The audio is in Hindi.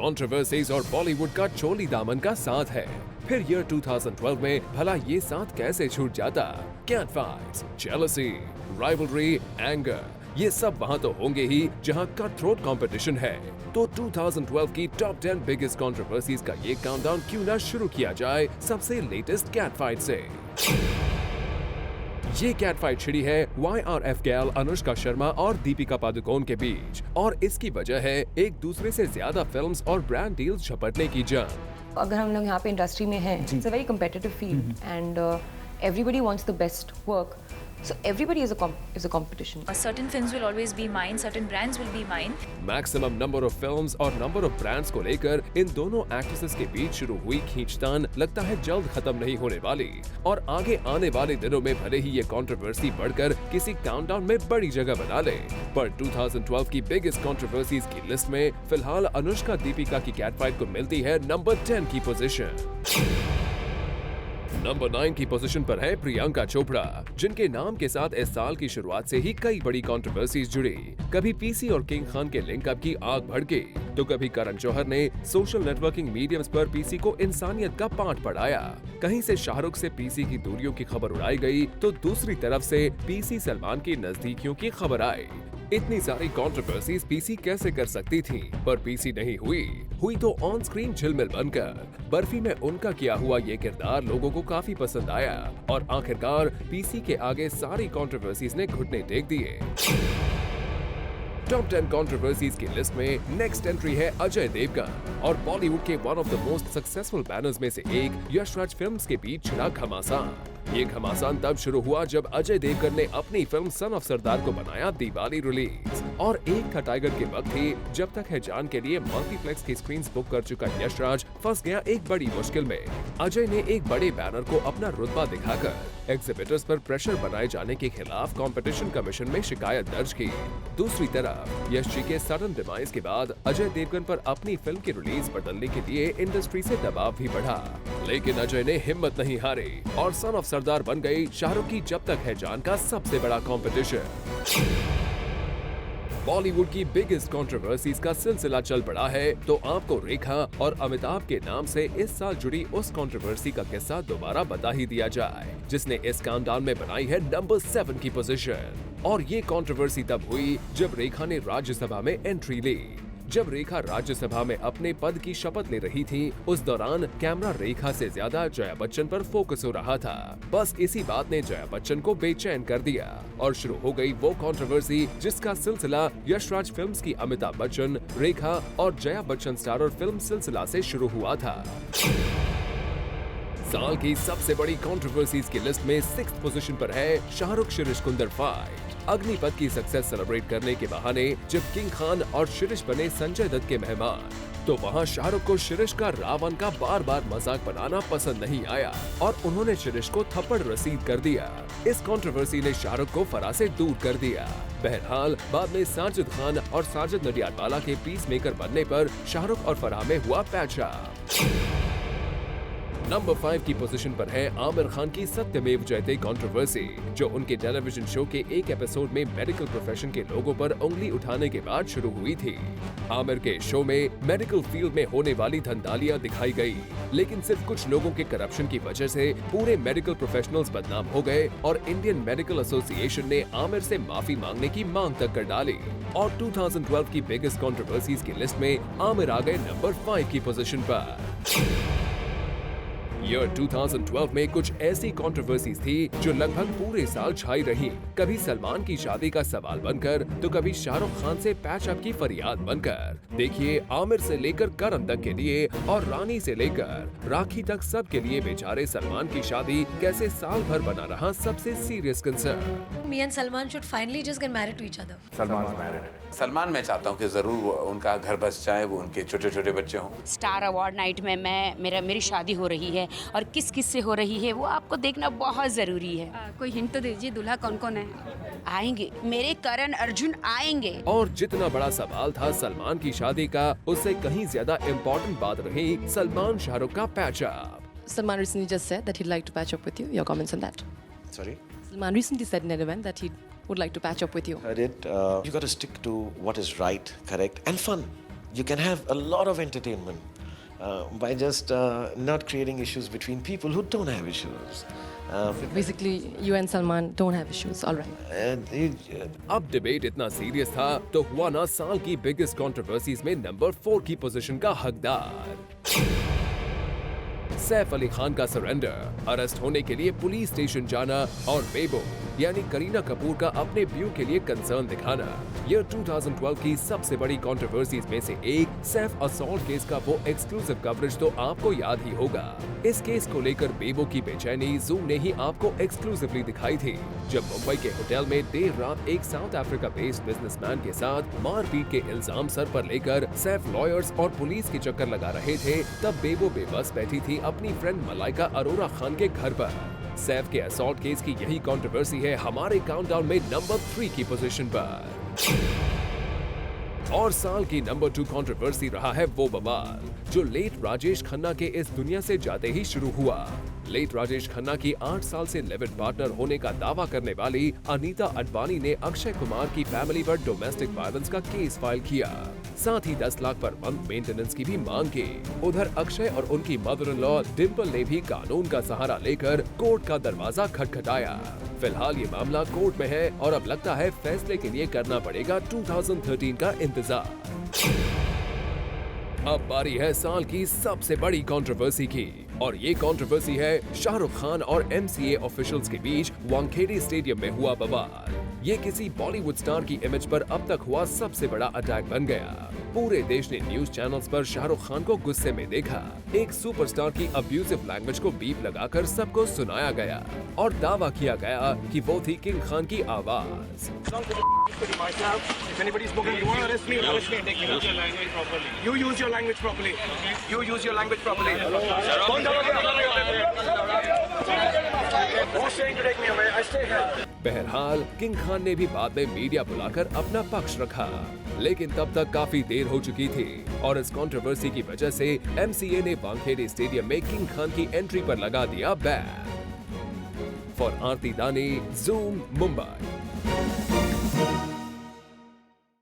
कंट्रोवर्सीज और बॉलीवुड का चोली दामन का साथ है। फिर ईयर 2012 में भला ये साथ कैसे छूट जाता? Cat fights, jealousy, rivalry, anger, ये सब वहाँ तो होंगे ही जहाँ कट थ्रोट कॉम्पिटिशन है। तो 2012 की टॉप 10 बिगेस्ट कंट्रोवर्सीज का ये काउंटडाउन क्यों ना शुरू किया जाए सबसे लेटेस्ट कैट फाइट से। ये कैट फाइट छिड़ी है YRF गैल अनुष्का शर्मा और दीपिका पादुकोण के बीच, और इसकी वजह है एक दूसरे से ज्यादा फिल्म्स और ब्रांड डील्स झपटने की जंग। अगर हम लोग यहाँ पे इंडस्ट्री में हैं, it's a very competitive field and everybody wants the best work, so everybody is a competition. Certain films will always be mine, certain brands will be mine. Maximum number of films और नंबर ऑफ ब्रांड्स को लेकर इन दोनों एक्ट्रेसेस के बीच शुरू हुई खींचतान लगता है जल्द खत्म नहीं होने वाली, और आगे आने वाले दिनों में भले ही ये कंट्रोवर्सी बढ़कर किसी काउंटडाउन में बड़ी जगह बना ले, पर 2012 की बिगेस्ट कंट्रोवर्सीज की लिस्ट में फिलहाल अनुष्का दीपिका की कैट फाइट को मिलती है नंबर 10 की पोजीशन। नंबर 9 की पोजीशन पर है प्रियंका चोपड़ा, जिनके नाम के साथ इस साल की शुरुआत से ही कई बड़ी कंट्रोवर्सीज जुड़ी। कभी पीसी और किंग खान के लिंकअप की आग भड़की, तो कभी करण जौहर ने सोशल नेटवर्किंग मीडियम्स पर पीसी को इंसानियत का पाठ पढ़ाया। कहीं से शाहरुख से पीसी की दूरियों की खबर उड़ाई गई, तो दूसरी तरफ से पीसी सलमान की नजदीकियों की खबर आई। इतनी सारी कंट्रोवर्सीज पीसी कैसे कर सकती थी, पर पीसी नहीं हुई तो ऑन स्क्रीन झिलमिल बनकर। बर्फी में उनका किया हुआ ये किरदार लोगों को काफी पसंद आया, और आखिरकार पीसी के आगे सारी कंट्रोवर्सीज ने घुटने टेक दिए। टॉप 10 कंट्रोवर्सीज की लिस्ट में नेक्स्ट एंट्री है अजय देवगन और बॉलीवुड के one of the most successful banners में से एक यश राज फिल्म्स के बीच छिड़ा घमासान। ये घमासान तब शुरू हुआ जब अजय देवगन ने अपनी फिल्म सन ऑफ सरदार को बनाया दिवाली रिलीज, और एक था टाइगर के वक्त ही जब तक है जान के लिए मल्टीप्लेक्स की स्क्रीन्स बुक कर चुका यश राज फंस गया एक बड़ी मुश्किल में। अजय ने एक बड़े बैनर को अपना रुतबा दिखाकर एग्जिबिटर्स पर प्रेशर बनाए जाने के खिलाफ कंपटीशन कमीशन में शिकायत दर्ज की। दूसरी तरफ यश जी के सडन डिमाइस के बाद अजय देवगन पर अपनी फिल्म की रिलीज बदलने के लिए इंडस्ट्री से दबाव भी बढ़ा, लेकिन अजय ने हिम्मत नहीं हारी और सन ऑफ सरदार बन गई शाहरुख की जब तक है जान का सबसे बड़ा कंपटीशन। बॉलीवुड की बिगेस्ट कंट्रोवर्सीज का सिलसिला चल पड़ा है, तो आपको रेखा और अमिताभ के नाम से इस साल जुड़ी उस कंट्रोवर्सी का किस्सा दोबारा बता ही दिया जाए, जिसने इस काउंटडाउन में बनाई है नंबर 7 की पोजीशन। और ये कंट्रोवर्सी तब हुई जब रेखा ने राज्यसभा में एंट्री ली। जब रेखा राज्यसभा में अपने पद की शपथ ले रही थी, उस दौरान कैमरा रेखा से ज्यादा जया बच्चन पर फोकस हो रहा था। बस इसी बात ने जया बच्चन को बेचैन कर दिया और शुरू हो गई वो कंट्रोवर्सी जिसका सिलसिला यशराज फिल्म्स की अमिताभ बच्चन, रेखा और जया बच्चन स्टारर फिल्म सिलसिला से शुरू हुआ था। साल की सबसे बड़ी कंट्रोवर्सीज की लिस्ट में 6th पोजीशन पर है शाहरुख शिरीष कुंदर फाइट। अग्निपथ की सक्सेस सेलिब्रेट करने के बहाने जब किंग खान और शिरीष बने संजय दत्त के मेहमान, तो वहां शाहरुख को शिरीष का रावण का बार बार मजाक बनाना पसंद नहीं आया और उन्होंने शिरीष को थप्पड़ रसीद कर दिया। इस कंट्रोवर्सी ने शाहरुख को फराह से दूर कर दिया। बहरहाल बाद में साजिद खान और साजिद नडियाडवाला के पीस मेकर बनने पर शाहरुख और फराह में हुआ पैचअप। नंबर 5 की पोजीशन पर है आमिर खान की सत्यमेव जयते कंट्रोवर्सी, जो उनके टेलीविजन शो के एक एपिसोड में मेडिकल प्रोफेशन के लोगों पर उंगली उठाने के बाद शुरू हुई थी। आमिर के शो में मेडिकल फील्ड में होने वाली धंधालियां दिखाई गई, लेकिन सिर्फ कुछ लोगों के करप्शन की वजह से पूरे मेडिकल प्रोफेशनल्स बदनाम हो गए और इंडियन मेडिकल एसोसिएशन ने आमिर से माफी मांगने की मांग तक कर डाली। और 2012 की बिगेस्ट कंट्रोवर्सीज की लिस्ट में आमिर आ गए नंबर 5 की पोजीशन पर। ईयर 2012 में कुछ ऐसी कंट्रोवर्सीज थी जो लगभग पूरे साल छाई रही, कभी सलमान की शादी का सवाल बनकर, तो कभी शाहरुख खान से पैचअप की फरियाद बनकर। देखिए आमिर से लेकर करण तक के लिए और रानी से लेकर राखी तक सब के लिए बेचारे सलमान की शादी कैसे साल भर बना रहा सबसे serious concern. Me and Salman should finally just get married to each other. Salman's married. Salman मैं चाहता हूँ कि जरूर उनका घर बस जाए, वो उनके छोटे छोटे बच्चे हों। स्टार अवार्ड नाइट में मेरी शादी हो रही है और किस किस से हो रही है वो आपको देखना बहुत जरूरी है। कोई हिंट तो दीजिए, दूल्हा कौन कौन है? आएंगे मेरे करण अर्जुन आएंगे। और जितना बड़ा सवाल था सलमान की शादी का, उससे कहीं ज्यादा इम्पोर्टेंट बात रही सलमान शाहरुख का patch up. Salman recently just said that he'd like to patch up with you. Your comments on that? Sorry? Salman recently said in an event that he would like to patch up with you. I did. You got to stick to what is right, correct, and fun. You can have a lot of entertainment by just not creating issues between people who don't have issues. Basically, you and Salman don't have issues, all right. अब डिबेट इतना सीरियस था तो हुआ ना साल की बिगेस्ट कंट्रोवर्सीज में नंबर 4 की पोजीशन का हकदार। सैफ अली खान का सरेंडर, अरेस्ट होने के लिए पुलिस स्टेशन जाना और बेबो यानी करीना कपूर का अपने व्यू के लिए कंसर्न दिखाना। ईयर 2012 की सबसे बड़ी कंट्रोवर्सीज में से एक सैफ असॉल्ट केस का वो एक्सक्लूसिव कवरेज तो आपको याद ही होगा। इस केस को लेकर बेबो की बेचैनी जूम ने ही आपको एक्सक्लूसिवली दिखाई थी, जब मुंबई के होटल में देर रात एक साउथ अफ्रीका बेस्ड बिजनेसमैन के साथ मारपीट के इल्जाम सर पर लेकर सैफ लॉयर्स और पुलिस के चक्कर लगा रहे थे। तब बेबो बेबस बैठी थी अपनी फ्रेंड मलाइका अरोरा खान के घर पर। सैफ के असॉल्ट केस की यही कंट्रोवर्सी है हमारे काउंटडाउन में नंबर 3 की पोजीशन पर। और साल की नंबर 2 कंट्रोवर्सी रहा है वो बवाल जो लेट राजेश खन्ना के इस दुनिया से जाते ही शुरू हुआ। लेट राजेश खन्ना की 8 साल से लिव इन पार्टनर होने का दावा करने वाली अनीता अडवाणी ने अक्षय कुमार की फैमिली पर डोमेस्टिक वायलेंस का केस फाइल किया, साथ ही 10 लाख पर मंथ मेंटेनेंस की भी मांग की। उधर अक्षय और उनकी मदर इन लॉ डिम्पल ने भी कानून का सहारा लेकर कोर्ट का दरवाजा खटखटाया। फिलहाल ये मामला कोर्ट में है और अब लगता है फैसले के लिए करना पड़ेगा 2013 का इंतजार। अब बारी है साल की सबसे बड़ी कंट्रोवर्सी की, और ये कंट्रोवर्सी है शाहरुख खान और MCA ऑफिशियल्स के बीच वानखेड़े स्टेडियम में हुआ बवाल। ये किसी बॉलीवुड स्टार की इमेज पर अब तक हुआ सबसे बड़ा अटैक बन गया। पूरे देश ने न्यूज चैनल्स पर शाहरुख खान को गुस्से में देखा। एक सुपरस्टार की अब्यूजिव लैंग्वेज को बीप लगाकर सबको सुनाया गया और दावा किया गया कि वो थी किंग खान की आवाज। बहरहाल किंग खान ने भी बाद में मीडिया बुलाकर अपना पक्ष रखा, लेकिन तब तक काफी देर हो चुकी थी और इस कंट्रोवर्सी की वजह से MCA ने वानखेड़े स्टेडियम में किंग खान की एंट्री पर लगा दिया बैन। फॉर आरती दानी, ज़ूम, मुंबई।